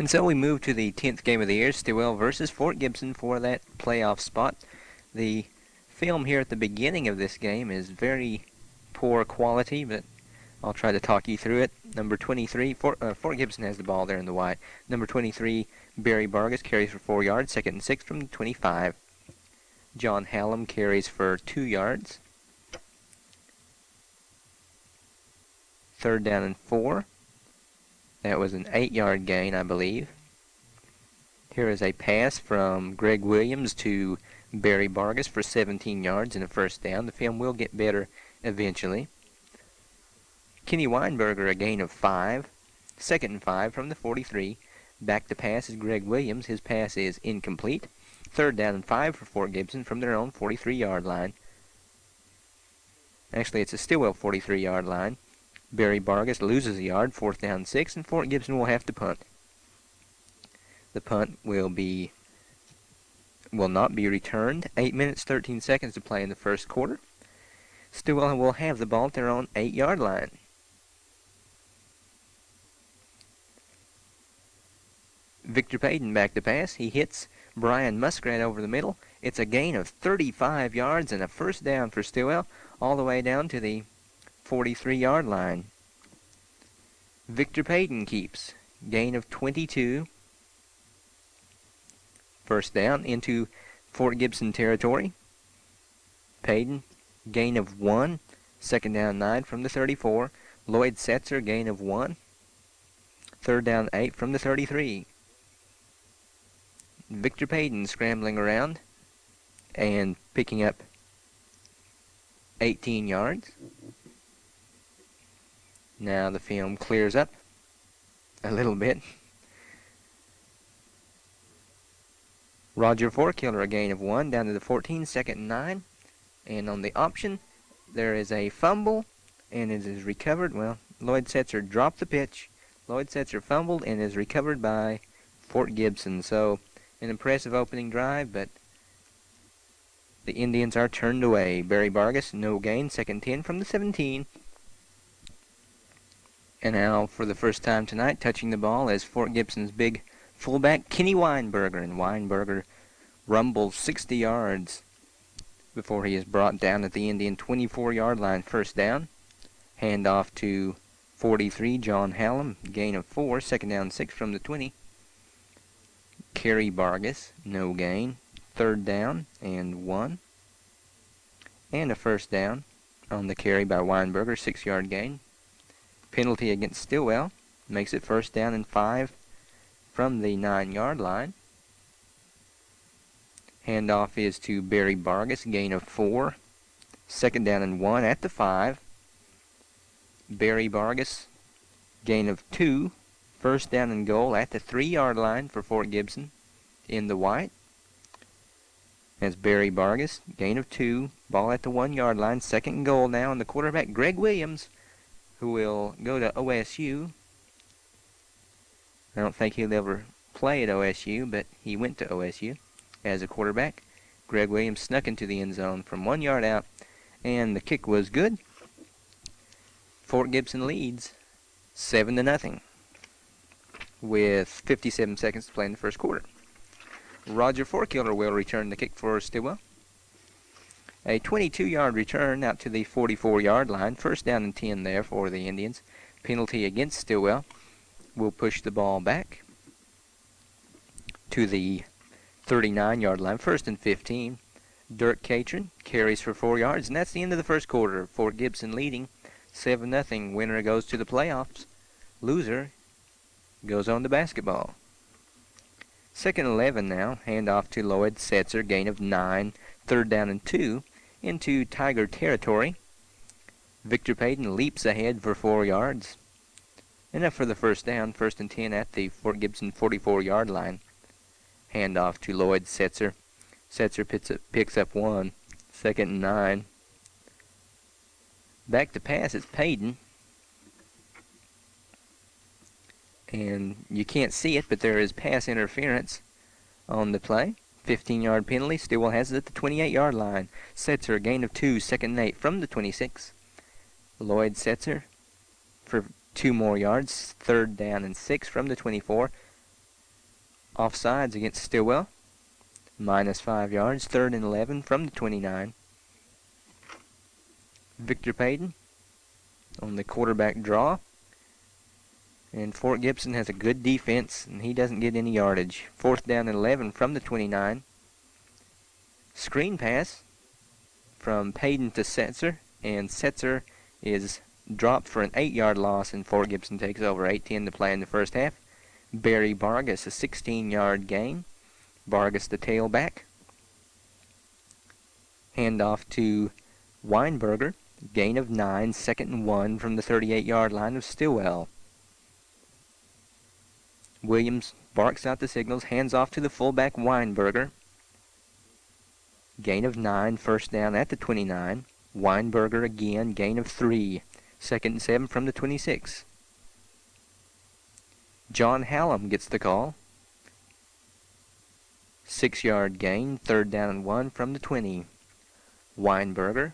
And so we move to the 10th game of the year, Stilwell versus Fort Gibson for that playoff spot. The film here at the beginning of this game is very poor quality, but I'll try to talk you through it. Number 23, Fort Gibson has the ball there in the white. Number 23, Barry Vargas carries for 4 yards, 2nd and 6 from the 25. John Hallam carries for 2 yards. 3rd down and 4. That was an 8-yard gain, I believe. Here is a pass from Greg Williams to Barry Vargas for 17 yards and a 1st down. The film will get better eventually. Kenny Weinberger, a gain of 5. 2nd and 5 from the 43. Back to pass is Greg Williams. His pass is incomplete. 3rd down and 5 for Fort Gibson from their own 43-yard line. Actually, it's a Stilwell 43-yard line. Barry Vargas loses a yard, 4th down 6, and Fort Gibson will have to punt. The punt will not be returned. 8 minutes, 13 seconds to play in the first quarter. Stilwell will have the ball at their own 8-yard line. Victor Payton back to pass. He hits Brian Muskrat over the middle. It's a gain of 35 yards and a 1st down for Stilwell, all the way down to the 43-yard line. Victor Payton keeps. Gain of 22. 1st down into Fort Gibson territory. Payton, gain of 1. 2nd down 9 from the 34. Lloyd Setzer, gain of 1. 3rd down 8 from the 33. Victor Payton scrambling around and picking up 18 yards. Now the film clears up a little bit. Roger Forkiller, a gain of 1 down to the 14, 2nd and 9. And on the option, there is a fumble, and it is recovered. Well, Lloyd Setzer dropped the pitch. Lloyd Setzer fumbled and is recovered by Fort Gibson. So an impressive opening drive, but the Indians are turned away. Barry Vargas, no gain, 2nd 10 from the 17. And now, for the first time tonight, touching the ball is Fort Gibson's big fullback, Kenny Weinberger. And Weinberger rumbles 60 yards before he is brought down at the Indian 24-yard line. 1st down. Handoff to 43, John Hallam. Gain of 4. 2nd down 6 from the 20. Kerry Vargas, no gain. 3rd down and 1. And a 1st down on the carry by Weinberger, 6-yard gain. Penalty against Stilwell makes it 1st down and 5 from the 9-yard line. Handoff is to Barry Vargas, gain of 4. 2nd down and 1 at the 5. Barry Vargas, gain of 2. 1st down and goal at the 3-yard line for Fort Gibson in the white. As Barry Vargas, gain of 2. Ball at the 1-yard line. 2nd and goal now, and the quarterback, Greg Williams, who will go to OSU. I don't think he'll ever play at OSU, but he went to OSU as a quarterback. Greg Williams snuck into the end zone from 1 yard out, and the kick was good. Fort Gibson leads 7-0 with 57 seconds to play in the first quarter. Roger Forkiller will return the kick for Stilwell. A 22-yard return out to the 44-yard line. 1st down and 10 there for the Indians. Penalty against Stilwell will push the ball back to the 39-yard line. 1st and 15. Dirk Catron carries for 4 yards, and that's the end of the first quarter. Fort Gibson leading 7-0. Winner goes to the playoffs. Loser goes on to basketball. 2nd and 11 now. Handoff to Lloyd Setzer. Gain of 9. 3rd down and 2 into Tiger territory. Victor Payton leaps ahead for 4 yards. Enough for the 1st down. 1st and 10 at the Fort Gibson 44-yard line. Handoff to Lloyd Setzer. Setzer picks up 1. 2nd and 9. Back to pass, it's Payton. And you can't see it, but there is pass interference on the play. 15-yard penalty. Stilwell has it at the 28-yard line. Setzer, a gain of 2, 2nd and 8 from the 26. Lloyd Setzer for 2 more yards. 3rd down and 6 from the 24. offsides against Stilwell. -5 yards, 3rd and 11 from the 29. Victor Payton on the quarterback draw. And Fort Gibson has a good defense, and he doesn't get any yardage. 4th down and 11 from the 29. Screen pass from Payton to Setzer, and Setzer is dropped for an 8-yard loss, and Fort Gibson takes over. 8:10 to play in the first half. Barry Vargas, a 16-yard gain. Vargas, the tailback. Handoff to Weinberger. Gain of 9, 2nd and 1 from the 38-yard line of Stilwell. Williams barks out the signals, hands off to the fullback Weinberger. Gain of 9, 1st down at the 29. Weinberger again, gain of 3, 2nd and 7 from the 26. John Hallam gets the call. 6-yard gain, 3rd down and 1 from the 20. Weinberger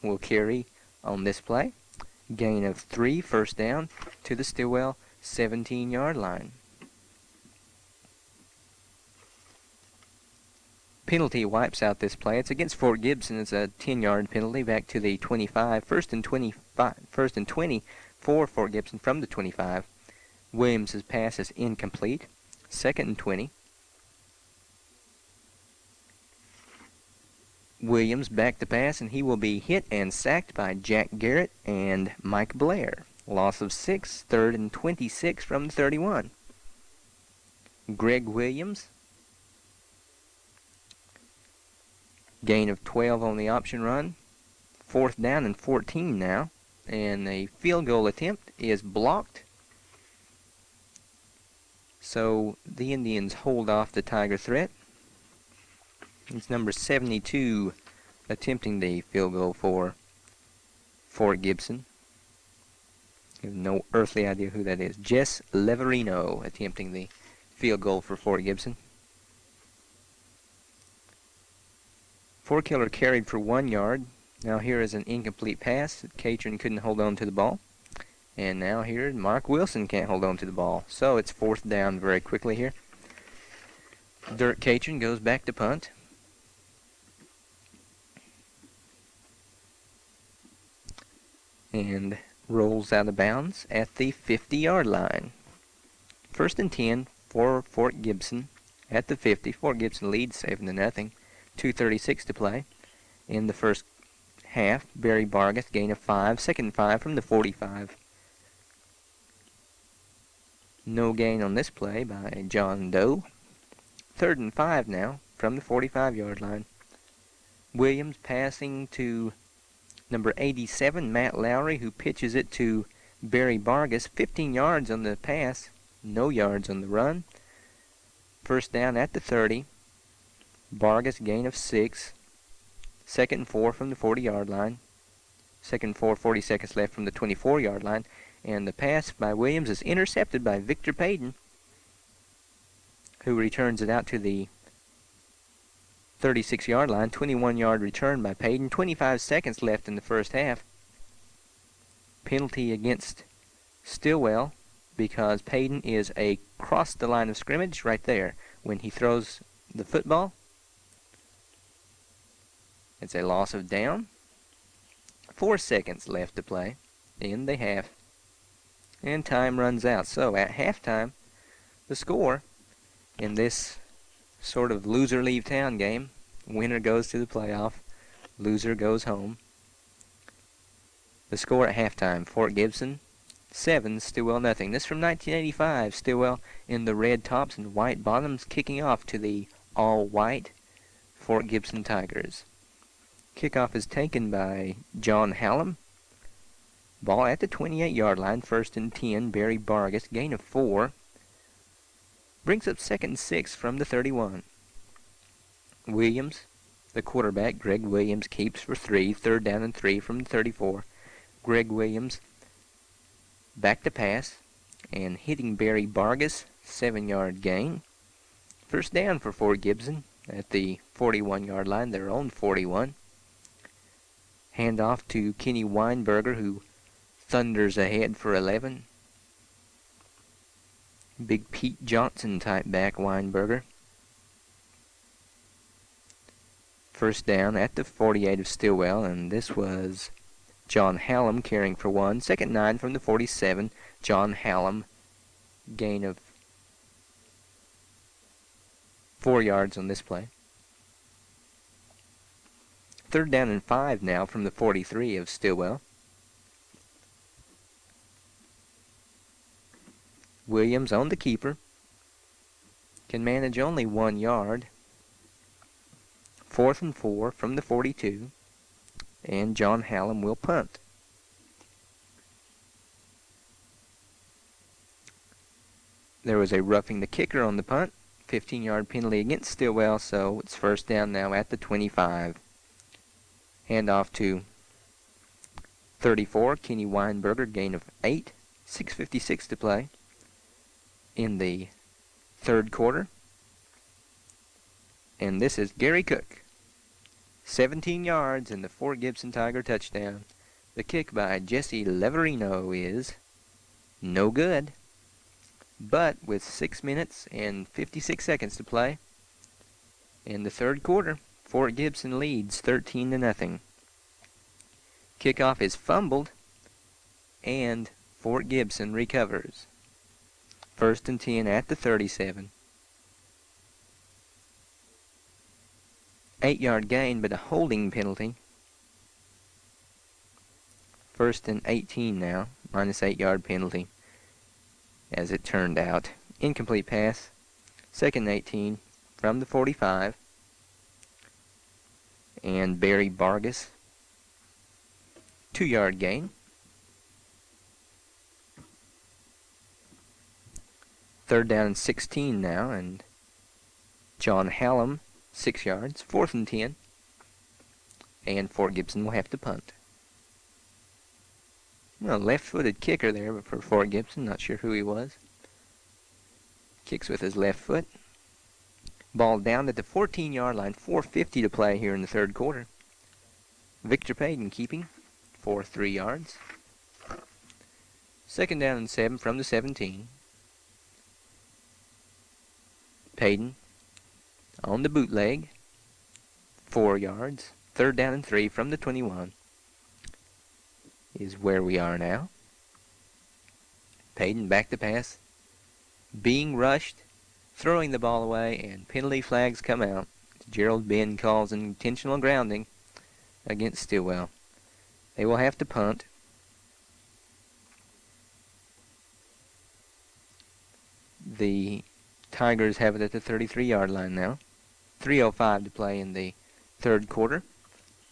will carry on this play. Gain of 3, 1st down to the Stilwell 17-yard line. Penalty wipes out this play. It's against Fort Gibson. It's a 10-yard penalty back to the 25. 1st and 20 for Fort Gibson from the 25. Williams' pass is incomplete. 2nd and 20. Williams back to pass, and he will be hit and sacked by Jack Garrett and Mike Blair. Loss of 6, 3rd and 26 from the 31. Greg Williams. Gain of 12 on the option run. 4th down and 14 now. And a field goal attempt is blocked. So the Indians hold off the Tiger threat. It's number 72 attempting the field goal for Fort Gibson. I have no earthly idea who that is. Jess Leverino attempting the field goal for Fort Gibson. Fort Killer carried for 1 yard. Now here is an incomplete pass. Catron couldn't hold on to the ball. And now here Mark Wilson can't hold on to the ball. So it's 4th down very quickly here. Dirk Catron goes back to punt. And rolls out of bounds at the 50-yard line. 1st and 10 for Fort Gibson at the 50. Fort Gibson leads 7-0. 2:36 to play in the first half. Barry Vargas, gain of 5, 2nd and 5 from the 45. No gain on this play by John Doe. 3rd and 5 now from the 45-yard line. Williams passing to number 87, Matt Lowry, who pitches it to Barry Vargas. 15 yards on the pass, no yards on the run. 1st down at the 30. Vargas, gain of 6. 2nd and 4 from the 40-yard line. 2nd and 4, 40 seconds left from the 24-yard line. And the pass by Williams is intercepted by Victor Payton, who returns it out to the 36-yard line. 21-yard return by Payton. 25 seconds left in the first half. Penalty against Stilwell because Payton is across the line of scrimmage right there when he throws the football. It's a loss of down. 4 seconds left to play in the half. And time runs out. So at halftime, the score in this sort of loser leave town game, winner goes to the playoff, loser goes home. The score at halftime, Fort Gibson 7, Stilwell nothing. This from 1985. Stilwell in the red tops and white bottoms, kicking off to the all-white Fort Gibson Tigers. Kickoff is taken by John Hallam. Ball at the 28-yard line, 1st and 10. Barry Vargas, gain of 4. Brings up 2nd and 6 from the 31. Williams, the quarterback, Greg Williams, keeps for 3. 3rd down and 3 from the 34. Greg Williams back to pass and hitting Barry Vargas, 7-yard gain. 1st down for Fort Gibson at the 41-yard line, their own 41. Handoff to Kenny Weinberger, who thunders ahead for 11. Big Pete Johnson type back, Weinberger. First down at the 48 of Stilwell, and this was John Hallam carrying for 1. Second 9 from the 47. John Hallam, gain of 4 yards on this play. Third down and 5 now from the 43 of Stilwell. Williams on the keeper. Can manage only 1 yard. 4th and 4 from the 42. And John Hallam will punt. There was a roughing the kicker on the punt. 15-yard penalty against Stilwell, so it's first down now at the 25. Handoff to 34, Kenny Weinberger, gain of 8. 6:56 to play in the third quarter. And this is Gary Cook. 17 yards and the Fort Gibson Tiger touchdown. The kick by Jesse Leverino is no good. But with 6 minutes and 56 seconds to play in the third quarter, Fort Gibson leads 13-0. Kickoff is fumbled, and Fort Gibson recovers. First and 10 at the 37. 8-yard gain, but a holding penalty. First and 18 now, minus 8-yard penalty, as it turned out. Incomplete pass. Second and 18 from the 45. And Barry Vargas, 2-yard gain. Third down and 16 now, and John Hallam, 6 yards. 4th and 10. And Fort Gibson will have to punt. Well, left-footed kicker there for Fort Gibson. Not sure who he was. Kicks with his left foot. Ball down at the 14-yard line. 4:50 to play here in the third quarter. Victor Payton keeping for 3 yards. Second down and 7 from the 17. Payton on the bootleg. 4 yards. Third down and 3 from the 21. Is where we are now. Payton back to pass. Being rushed. Throwing the ball away, and penalty flags come out. Gerald Ben calls an intentional grounding against Stilwell. They will have to punt. The Tigers have it at the 33-yard line now. 3:05 to play in the third quarter.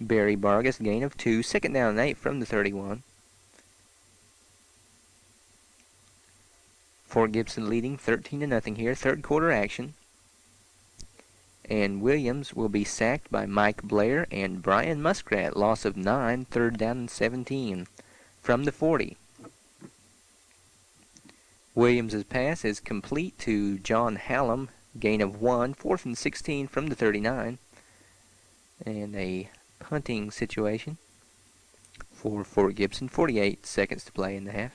Barry Vargas, gain of 2. Second down and 8 from the 31. Fort Gibson leading 13-0 here. Third quarter action. And Williams will be sacked by Mike Blair and Brian Muskrat. Loss of 9. Third down and 17 from the 40. Williams' pass is complete to John Hallam. Gain of 1. 4th and 16 from the 39. And a punting situation for Fort Gibson. 48 seconds to play in the half.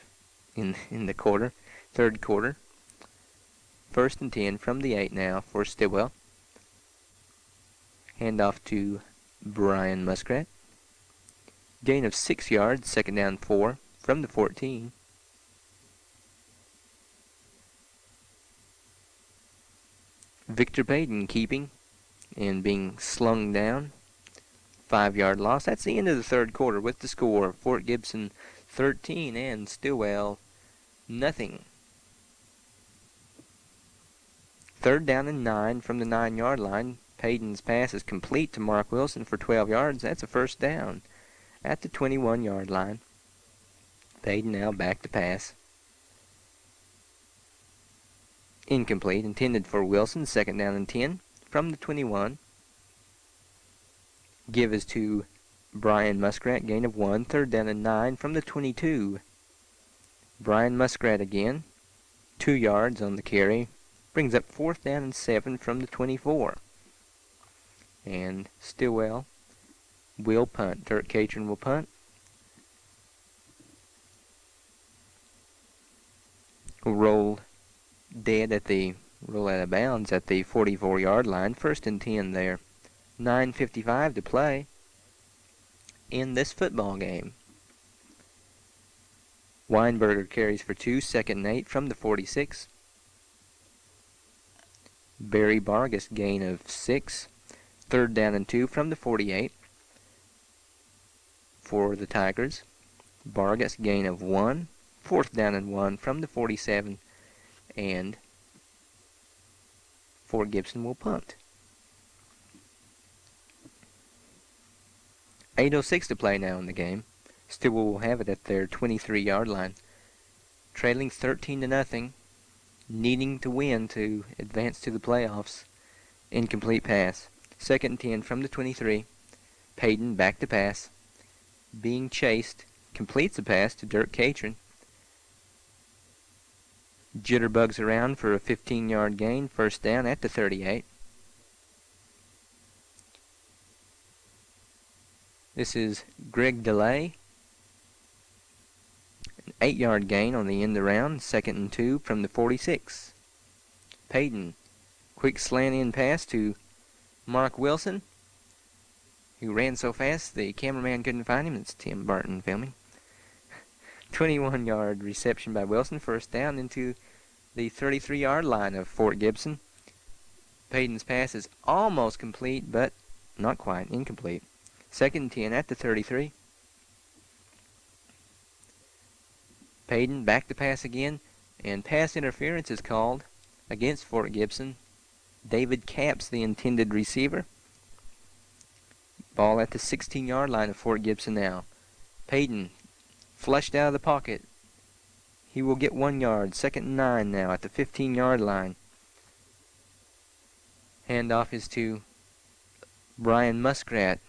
In the quarter. Third quarter. First and 10 from the 8 now for Stilwell. Handoff to Brian Muskrat. Gain of 6 yards. Second down 4 from the 14. Victor Payton keeping and being slung down. 5-yard loss. That's the end of the third quarter with the score. Fort Gibson 13 and Stilwell nothing. Third down and 9 from the 9-yard line. Payton's pass is complete to Mark Wilson for 12 yards. That's a first down at the 21-yard line. Payton now back to pass. Incomplete, intended for Wilson. Second down and 10 from the 21. Give is to Brian Muskrat, gain of 1. Third down and 9 from the 22. Brian Muskrat again. 2 yards on the carry. Brings up 4th down and 7 from the 24. And Stilwell will punt. Dirk Catron will punt. Will roll dead at the roll out of bounds at the 44-yard line. 1st and 10 there. 9:55 to play in this football game. Weinberger carries for 2, 2nd and 8 from the 46. Barry Vargas gain of 6, 3rd down and 2 from the 48 for the Tigers. Vargas gain of 1, 4th down and 1 from the 47, and Fort Gibson will punt. 8:06 to play now in the game. Stilwell will have it at their 23-yard line. Trailing 13-0, needing to win to advance to the playoffs. Incomplete pass. 2nd and 10 from the 23. Payton back to pass. Being chased. Completes the pass to Dirk Catron. Jitterbugs around for a 15-yard gain. 1st down at the 38. This is Greg DeLay. An 8-yard gain on the end around. 2nd and 2 from the 46. Payton. Quick slant in pass to Mark Wilson, who ran so fast the cameraman couldn't find him. It's Tim Barton filming. 21-yard reception by Wilson. 1st down into the 33-yard line of Fort Gibson. Payton's pass is almost complete, but not quite. Incomplete. 2nd and 10 at the 33. Payton back to pass again, and pass interference is called against Fort Gibson. David Capps, the intended receiver. Ball at the 16-yard line of Fort Gibson now. Payton flushed out of the pocket. He will get 1 yard. 2nd and 9 now at the 15-yard line. Handoff is to Brian Muskrat.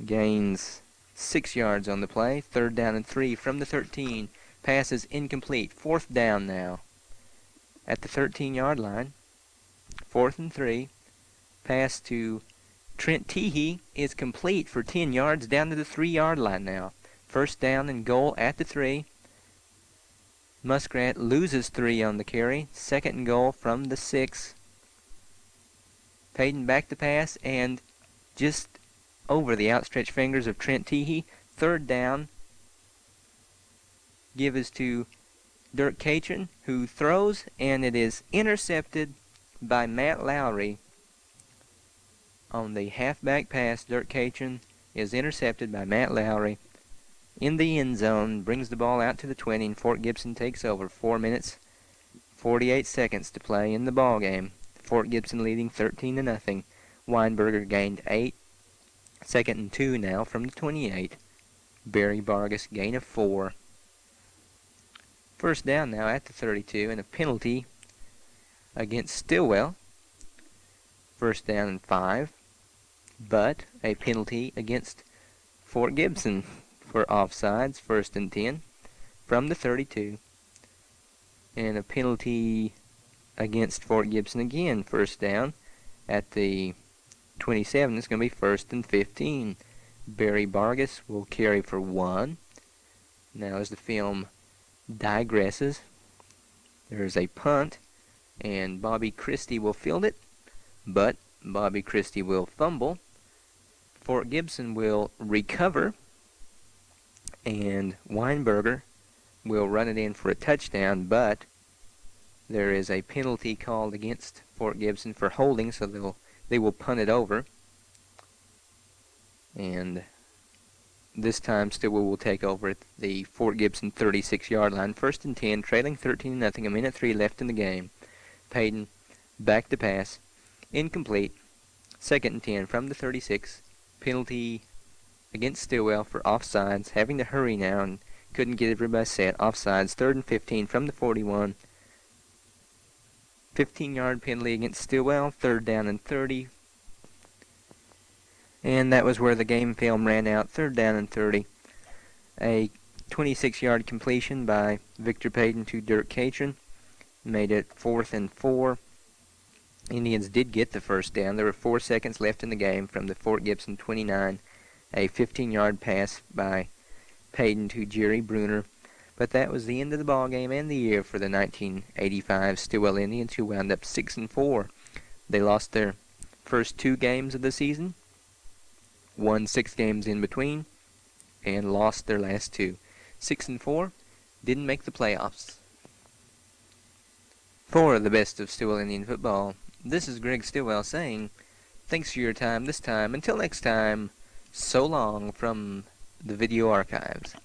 Gains 6 yards on the play. 3rd down and 3 from the 13. Pass is incomplete. 4th down now at the 13-yard line. 4th and 3. Pass to Trent Teehee is complete for 10 yards down to the 3-yard line now. 1st down and goal at the 3. Muskrat loses 3 on the carry. 2nd and goal from the 6. Payton back to pass and just over the outstretched fingers of Trent Teehee. 3rd down. Give is to Dirk Catron, who throws, and it is intercepted by Matt Lowry. On the halfback pass, Dirk Catron is intercepted by Matt Lowry in the end zone, brings the ball out to the 20, and Fort Gibson takes over. 4 minutes, 48 seconds to play in the ball game. Fort Gibson leading 13-0. Weinberger gained 8. 2nd and 2 now from the 28. Barry Vargas gain of 4. 1st down now at the 32, and a penalty against Stilwell. 1st down and 5, but a penalty against Fort Gibson for offsides. 1st and 10 from the 32, and a penalty against Fort Gibson again. 1st down at the 27. It's going to be 1st and 15. Barry Vargas will carry for 1. Now as the film digresses, there's a punt, and Bobby Christie will field it, but Bobby Christie will fumble. Fort Gibson will recover, and Weinberger will run it in for a touchdown, but there is a penalty called against Fort Gibson for holding, so they will punt it over. And this time Stilwell will take over at the Fort Gibson 36-yard line. 1st and 10, trailing 13-0, a minute 3 left in the game. Payton back to pass. Incomplete. 2nd and 10 from the 36. Penalty against Stilwell for offsides. Having to hurry now and couldn't get everybody set. Offsides. 3rd and 15 from the 41. 15-yard penalty against Stilwell. 3rd down and 30. And that was where the game film ran out. 3rd down and 30. A 26-yard completion by Victor Payton to Dirk Catron made it 4th and 4. Indians did get the 1st down. There were 4 seconds left in the game from the Fort Gibson 29. A 15-yard pass by Payton to Jerry Bruner. But that was the end of the ball game and the year for the 1985 Stilwell Indians, who wound up 6-4. They lost their first 2 games of the season, won 6 games in between, and lost their last 2. 6-4, didn't make the playoffs. For the best of Stilwell Indian football, this is Greg Stilwell saying, thanks for your time this time. Until next time, so long from the video archives.